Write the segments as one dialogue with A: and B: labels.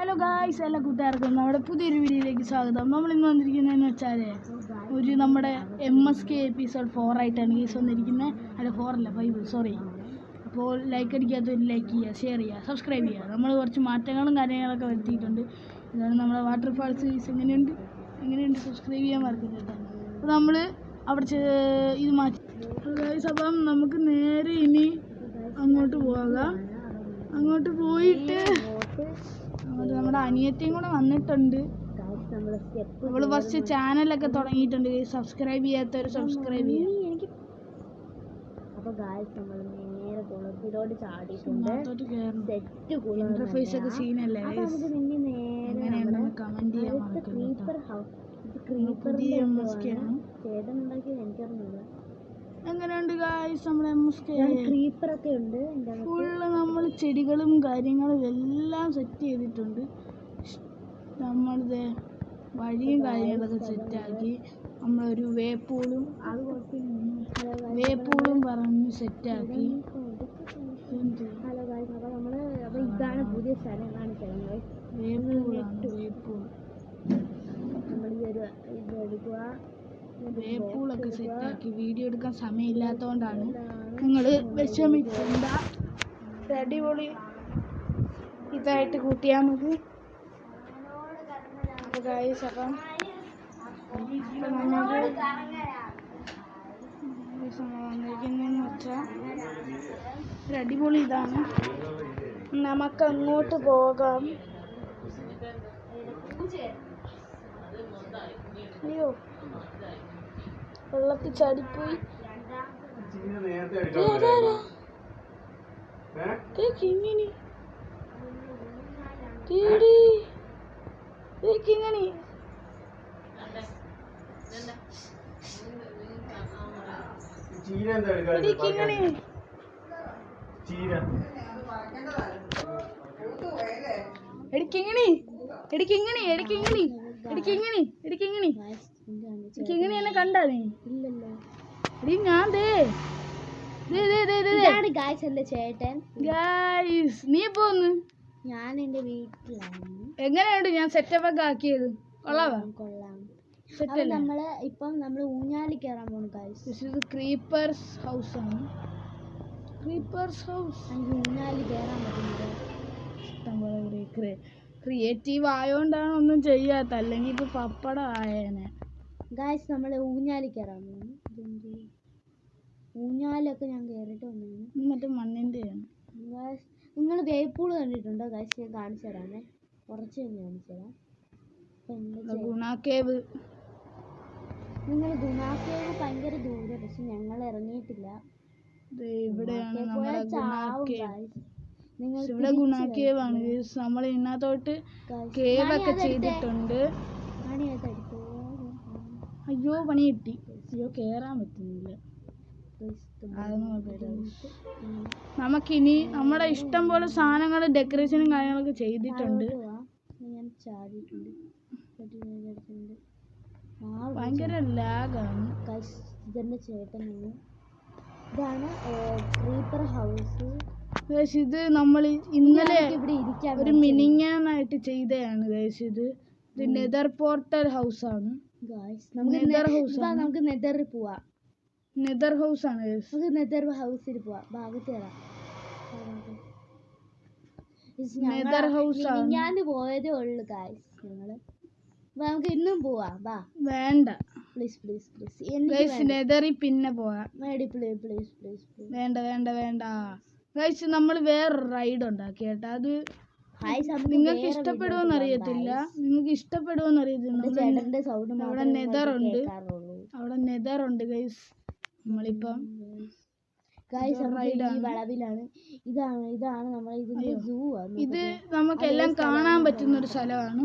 A: Hello guys, എല്ലാ കൂട്ടുകാർക്കും നമ്മുടെ പുതിയൊരു വീഡിയോയിലേക്ക് സ്വാഗതം. നമ്മൾ ഇന്ന് വന്നിരിക്കുന്നതെന്ന് വെച്ചാൽ നമ്മുടെ MSK എപ്പിസോഡ് 4 ആയിട്ടാണ് ഗീസ് വന്നിരിക്കുന്നത്. അല്ല 4 അല്ല 5, സോറി. അപ്പോൾ ലൈക്ക് അടിക്കാത്തവർ ലൈക്ക് ചെയ്യുക, ഷെയർ ചെയ്യുക, സബ്സ്ക്രൈബ് ചെയ്യുക. നമ്മൾ കുറച്ച് മാറ്റങ്ങളും കാര്യങ്ങളൊക്കെ വരുത്തിയിട്ടുണ്ട്. ഇതാണ് നമ്മുടെ വാട്ടർഫാൾസ്. ഗീസ് എങ്ങനെയുണ്ട് സബ്സ്ക്രൈബ് ചെയ്യാൻ മറക്കരുത്. അപ്പോൾ നമ്മൾ അവിടെ ഇത് മാറ്റി ഗായ്സ്. അപ്പം നമുക്ക് നേരെ ഇനി അങ്ങോട്ട് പോകാം. അങ്ങോട്ട് പോയിട്ട് നമ്മുടെ അനിയത്തിയും കൂടെ വന്നിട്ടുണ്ട്. നമ്മൾ ഫസ്റ്റ് ചാനലൊക്കെ തുടങ്ങിയിട്ടുണ്ട്. സബ്സ്ക്രൈബ് ചെയ്യാത്തവർ സബ്സ്ക്രൈബ് ചെയ്യാം. ഇന്റർഫേസ് ഒക്കെ സീനല്ലേ, എങ്ങനെയുണ്ടെന്ന് കമന്റ് ചെയ്യാൻ മറക്കരുത്. എങ്ങനെയുണ്ട് ഗായ്സ് നമ്മുടെ MSK?
B: ക്രീപ്പറൊക്കെ ഉണ്ട്.
A: ഫുള്ള് നമ്മൾ ചെടികളും കാര്യങ്ങളും എല്ലാം സെറ്റ് ചെയ്തിട്ടുണ്ട്. നമ്മളിത് വഴിയും കാര്യങ്ങളൊക്കെ സെറ്റാക്കി. നമ്മളൊരു വേപ്പൂളും പറഞ്ഞ് സെറ്റാക്കി.
B: ഹലോ ഗായ്സ്, അപ്പോൾ നമ്മൾ ഇതാണ് പുതിയ സ്ഥലം കാണിച്ചത്.
A: വേപ്പൂൾ
B: നമ്മൾ ഇത് എടുക്കുക.
A: വേപ്പൂളൊക്കെ സെറ്റാക്കി. വീഡിയോ എടുക്കാൻ സമയമില്ലാത്തതുകൊണ്ടാണ്. നിങ്ങൾ വിഷമിക്കണ്ട, അടിപൊളി ഇതായിട്ട് കൂട്ടിയാൽ മതി. അപ്പോൾ ഗായ്സ്, അപ്പം നമുക്ക് വന്നിരിക്കുന്നതെന്ന് വെച്ചാൽ ഒരു അടിപൊളി ഇതാണ്. നമുക്ക് അങ്ങോട്ട് പോകാം. അയ്യോ, വെള്ളത്തിൽ ചാടിപ്പോയി. കിങ്ങിണി കിങ്ങിണി കിങ്ങിണി എന്നെ കണ്ടാ നീ?
B: ഇല്ലല്ലോ.
A: ഞാൻ
B: ഗായ്സ് എന്റെ ചേട്ടൻ.
A: ഗായ്സ്, നീ പോന്ന്?
B: ഞാൻ എന്റെ വീട്ടിലാണ്.
A: എങ്ങനെയുണ്ട് ഞാൻ സെറ്റപ്പ് ഒക്കെ ആക്കിയത്? കൊള്ളാം.
B: നമ്മള് ഇപ്പം ഊഞ്ഞാലി കയറാൻ പോണു ഗായ്സ്.
A: ഇത് ക്രീപ്പേഴ്സ് ഹൗസ് ആണ്. ക്രീപ്പേഴ്സ് ഹൗസ്
B: ഊഞ്ഞാലി കയറാൻ പറ്റുന്നത്.
A: ഇഷ്ടംപോലെ ക്രിയേറ്റീവ് ആയോണ്ടാണ് ഒന്നും ചെയ്യാത്ത, അല്ലെങ്കിൽ ഇപ്പൊ പപ്പടം ആയേനെ.
B: ഗായ്സ്, നമ്മൾ ഊഞ്ഞാലി കയറാൻ പോകുന്നു. ഊഞ്ഞാലൊക്കെ ഞാൻ കയറിയിട്ട് വന്നു.
A: മറ്റേ മണ്ണിൻ്റെയാണ്.
B: ഗായ്സ്, നിങ്ങൾ വേപ്പൂള് കണ്ടിട്ടുണ്ടോ? ഗായ്സ്, ഞാൻ കാണിച്ചു തരാമേ. കുറച്ച് തന്നെ കാണിച്ചു തരാം.
A: ഗുണാക്കേവ്.
B: നിങ്ങൾ ഗുണാക്കേവ് ഭയങ്കര ദൂരെ, പക്ഷെ ഞങ്ങൾ ഇറങ്ങിയിട്ടില്ല.
A: ഇവിടെയാണ് നമ്മുടെ ഇവിടെ ഗുണാക്കേവ് ആണ്. നമ്മൾ ഇതിനകത്തോട്ട് കേവ് ഒക്കെ ചെയ്തിട്ടുണ്ട്. അയ്യോ, പണി കിട്ടി. അയ്യോ, കേറാൻ പറ്റുന്നില്ല. നമുക്കിനി നമ്മുടെ ഇഷ്ടം പോലെ സാധനങ്ങൾ ഡെക്കറേഷനും കാര്യങ്ങളൊക്കെ ചെയ്തിട്ടുണ്ട്. ഭയങ്കര ലാഗാണ്.
B: ഇതെന്റെ ചേട്ടനാണ്. ഇതാണ് ക്രീപ്പർ ഹൗസ്.
A: ഇത് നമ്മൾ ഇന്നലെ ഒരു മിനിങ്ങാനായിട്ട് ചെയ്തതാണ് ഗൈസ്. ഇത് നെതർ പോർട്ടൽ ഹൗസ് ആണ്.
B: നമുക്ക് നെതറിൽ പോവാം.
A: നെതർ ഹൗസ് ആണ്.
B: നമുക്ക് നെതർ ഹൗസിൽ പോവാം. ഭാഗത്ത് കയറാം.
A: നെതർ ഹൗസ് ആണ്.
B: ഞാൻ പോയതേ ഉള്ളു ഗൈസ്. നമുക്ക് ഇന്നും പോവാം. വാ.
A: വേണ്ട,
B: പ്ലീസ് പ്ലീസ്
A: പ്ലീസ്. നെതറിൽ പിന്നെ പോവാം. വേണ്ട ഗൈസ്. നമ്മൾ വേറൊരു റൈഡ് ഉണ്ടാക്കി കേട്ടോ. അത് നിങ്ങൾക്ക് ഇഷ്ടപ്പെടുമോന്ന് അറിയത്തില്ല. അവിടെ നെതറുണ്ട് ഗൈസ്. നമ്മളിപ്പം
B: വളവിലാണ്. ഇതാണ് നമ്മുടെ ഇതിന്റെ സൂ.
A: ഇത് നമുക്കെല്ലാം കാണാൻ പറ്റുന്ന ഒരു സ്ഥലമാണ്.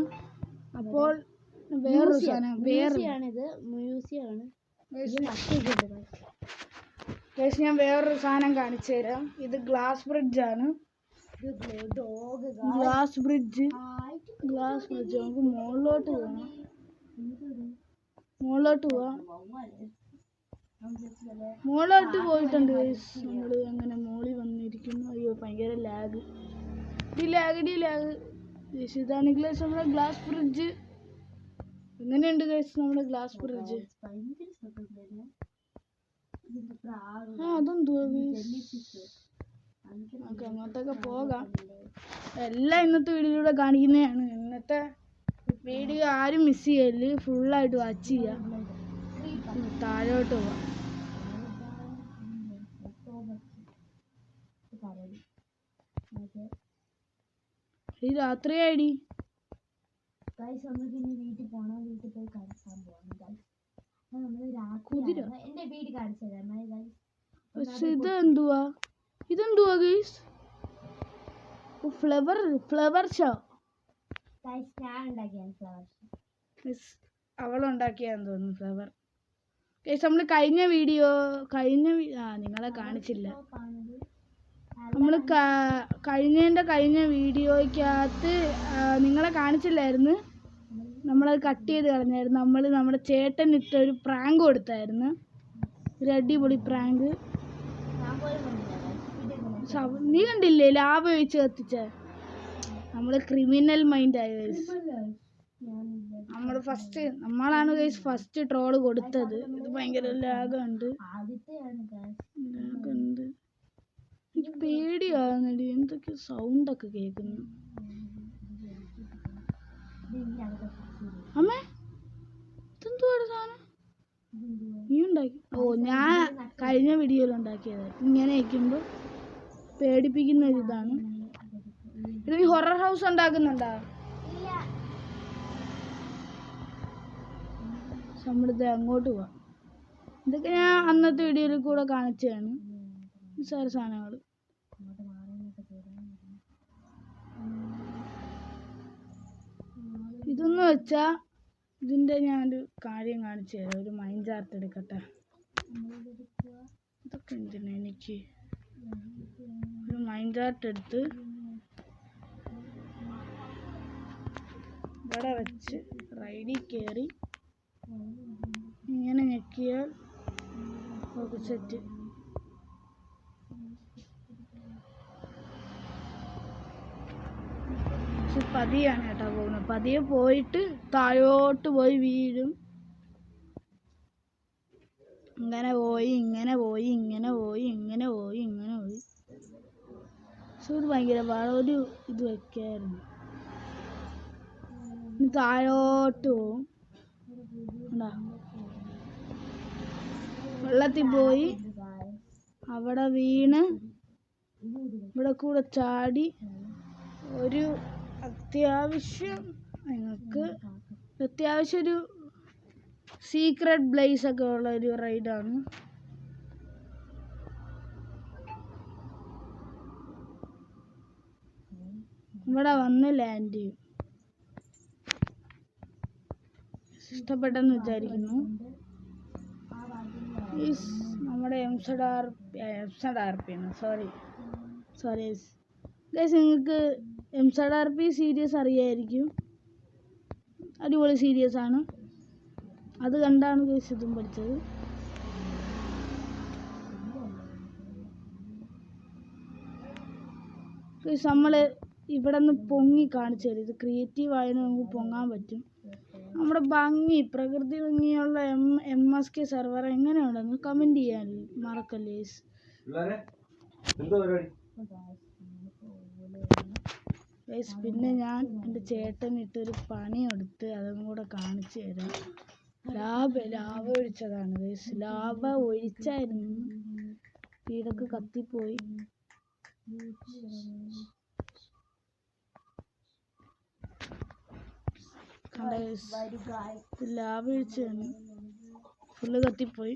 A: അപ്പോൾ വേറൊരു സാധനം,
B: മ്യൂസിയമാണ്.
A: ഞാൻ വേറൊരു സാധനം കാണിച്ചു തരാം. ഇത് ഗ്ലാസ് ബ്രിഡ്ജ് ആണ്. ഗ്ലാസ് ബ്രിഡ്ജ് നമുക്ക് മുകളിലോട്ട് പോയിട്ടുണ്ട് ഗൈസ്. നമ്മൾ അങ്ങനെ മോളിൽ വന്നിരിക്കുന്നു. അയ്യോ, ഭയങ്കര ലാഗ്. ഗൈസ് ഇതാണ് ഗൈസ് നമ്മുടെ ഗ്ലാസ് ഫ്രിഡ്ജ്. എങ്ങനെയുണ്ട് ഗൈസ് നമ്മുടെ ഗ്ലാസ് ഫ്രിഡ്ജ്? അതെന്തുവാ നമുക്ക് അങ്ങോട്ടൊക്കെ പോകാം. എല്ലാം ഇന്നത്തെ വീഡിയോയിലൂടെ കാണിക്കുന്നതാണ്. ഇന്നത്തെ വീഡിയോ ആരും മിസ് ചെയ്യല്, ഫുള്ളായിട്ട് വാച്ച് ചെയ്യാം. താഴോട്ട് പോവാം. ഈ രാത്രിയായിടി. കുതിര ഇതെന്തുവാ? Guys flower show. അവളുണ്ടാക്കിയാന്ന് തോന്നുന്നു ഫ്ലവർ. ഗൈസ് നമ്മൾ കഴിഞ്ഞ നിങ്ങളെ കാണിച്ചില്ല. നമ്മൾ കഴിഞ്ഞ വീഡിയോയ്ക്കകത്ത് നിങ്ങളെ കാണിച്ചില്ലായിരുന്നു. നമ്മളത് കട്ട് ചെയ്ത് കളഞ്ഞായിരുന്നു. നമ്മുടെ ചേട്ടൻ ഇട്ട ഒരു പ്രാങ്ക് കൊടുത്തായിരുന്നു, ഒരു അടിപൊളി പ്രാങ്ക്. നീ കണ്ടില്ലേ ലാഭ ഒഴിച്ച് കത്തിച്ച? നമ്മള് ക്രിമിനൽ മൈൻഡ് ആയി ഗൈസ്. നമ്മളാണ് ഗൈസ് ഫസ്റ്റ് ട്രോള് കൊടുത്തത്. ഇത് ഭയങ്കര ലാഗുണ്ട്. എനിക്ക് പേടിയാവുന്നടി, എന്തൊക്കെ സൗണ്ടൊക്കെ കേൾക്കുന്നു. അമ്മേ ഇതെന്തുവാണ് സാധനം? നീ ഉണ്ടാക്കി? ഞാൻ കഴിഞ്ഞ വീഡിയോയിൽ ഉണ്ടാക്കിയത്. ഇങ്ങനെ വയ്ക്കുമ്പോൾ പേടിപ്പിക്കുന്ന ഒരിതാണ്. നീ ഹൊറർ ഹൗസ് ഉണ്ടാക്കുന്നുണ്ടാ? നമ്മളിത് അങ്ങോട്ട് പോവാം. ഇതൊക്കെ ഞാൻ അന്നത്തെ വീഡിയോയിൽ കൂടെ കാണിച്ചതാണ്. നിസ്സാര സാധനങ്ങൾ. ഇതെന്ന് വെച്ചാൽ ഇതിൻ്റെ ഞാനൊരു കാര്യം കാണിച്ചു തരാം. ഒരു മൈൻഡ് ചാർട്ട് എടുക്കട്ടെ. ഇതൊക്കെ എന്തിനാ എനിക്ക്? ഒരു മൈൻഡ് ചാർട്ട് എടുത്ത് ഇവിടെ വെച്ച് റൈഡിൽ കയറി ഇങ്ങനെ ഞെക്കിയാൽ ഓക്കെ സെറ്റ്. പതിയാണ് കേട്ടോ പോകുന്നത്. പതിയെ പോയിട്ട് താഴോട്ട് പോയി വീഴും. ഇങ്ങനെ പോയി ഇങ്ങനെ പോയി ഇങ്ങനെ പോയി ഇങ്ങനെ പോയി ഇങ്ങനെ പോയി. ഇത് ഭയങ്കര ഒരു ഇത് വെക്കായിരുന്നു. താഴോട്ട് പോവും. വെള്ളത്തിൽ പോയി അവിടെ വീണ് ഇവിടെ കൂടെ ചാടി ഒരു അത്യാവശ്യം ഒരു സീക്രട്ട് പ്ലേസ് ഒക്കെ ഉള്ള ഒരു റൈഡാണ്. ഇവിടെ വന്ന് ലാൻഡ് ചെയ്യും. ഇഷ്ടപ്പെട്ടെന്ന് വിചാരിക്കുന്നു. നമ്മുടെ സോറി ഗൈസ്, നിങ്ങൾക്ക് MZRP സീരീസ് അറിയായിരിക്കും. അടിപൊളി സീരീസ് ആണ്. അത് കണ്ടാണ് ഗൈസ് ഇതും പഠിച്ചത്. ഗൈസ് നമ്മൾ ഇവിടെ നിന്ന് പൊങ്ങി കാണിച്ചു തരും. ഇത് ക്രിയേറ്റീവ് ആയതിന് നമുക്ക് പൊങ്ങാൻ പറ്റും. നമ്മുടെ പ്രകൃതി ഭംഗിയുള്ള MSK സെർവർ എങ്ങനെയുണ്ടെന്ന് കമൻറ്റ് ചെയ്യാൻ മറക്കല്ലേ. പിന്നെ ഞാൻ എൻ്റെ ചേട്ടനിട്ടൊരു പണിയെടുത്ത് അതും കൂടെ കാണിച്ചു തരാം. ലാഭ ഒഴിച്ചതാണ് ഗൈസ്. ലാഭ ഒഴിച്ചായിരുന്നു, വീടൊക്കെ കത്തിപ്പോയി. ലാഭ ഒഴിച്ചാണ്, ഫുള്ള് കത്തിപ്പോയി.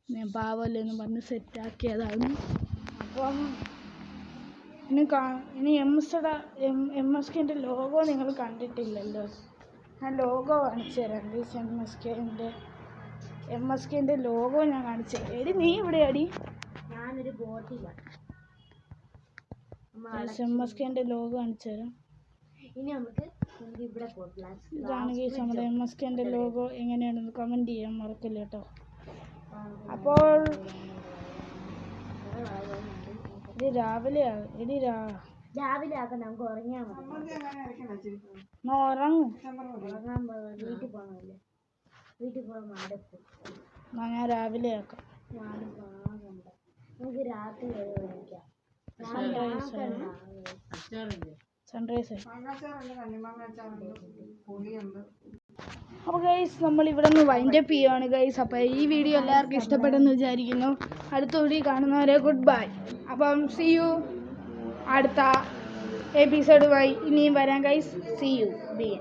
A: ഞാൻ പാവല്ലേന്ന് പറഞ്ഞ് സെറ്റാക്കിയതാണ്. അപ്പം ഇനി MSKൻ്റെ ലോഗോ നിങ്ങൾ കണ്ടിട്ടില്ലല്ലോ. ഞാൻ ലോഗോ കാണിച്ചു തരാം. MSKൻ്റെ ലോഗോ ഞാൻ കാണിച്ചു തരാം. എടി നീ എവിടെയാടി?
B: ഞാനൊരു ബോട്ടിലാണ്.
A: MSKൻ്റെ ലോഗോ കാണിച്ചു തരാം.
B: ഇനി നമുക്ക് ഇവിടെ
A: ഇതാണ് ഗൈസ് നമ്മുടെ MSKൻ്റെ ലോഗോ. എങ്ങനെയാണെന്ന് കമൻറ്റ് ചെയ്യാൻ മറക്കില്ല കേട്ടോ. അപ്പോൾ ഇത് രാവിലെ
B: രാവിലെ ആക്കാൻ നമുക്ക് ഉറങ്ങിയാൽ മതി.
A: ഉറങ്ങും.
B: ഉറങ്ങാൻ വീട്ടിൽ പോകണമല്ലേ, വീട്ടിൽ പോകാൻ മടുപ്പ്.
A: ഞാൻ രാവിലെ ആക്കാം.
B: നമുക്ക് രാത്രി വരെ വിളിക്കാം.
A: സൺറൈസ്. അപ്പോൾ ഗൈസ് നമ്മൾ ഇവിടെ നിന്ന് വൈൻഡപ്പ് ചെയ്യുകയാണ് ഗൈസ്. അപ്പോൾ ഈ വീഡിയോ എല്ലാവർക്കും ഇഷ്ടപ്പെട്ടെന്ന് വിചാരിക്കുന്നു. അടുത്ത വീഡിയോ കാണുന്നവരെ ഗുഡ് ബൈ. അപ്പം സി യു അടുത്ത എപ്പിസോഡുമായി ഇനിയും വരാം ഗൈസ്. C U B.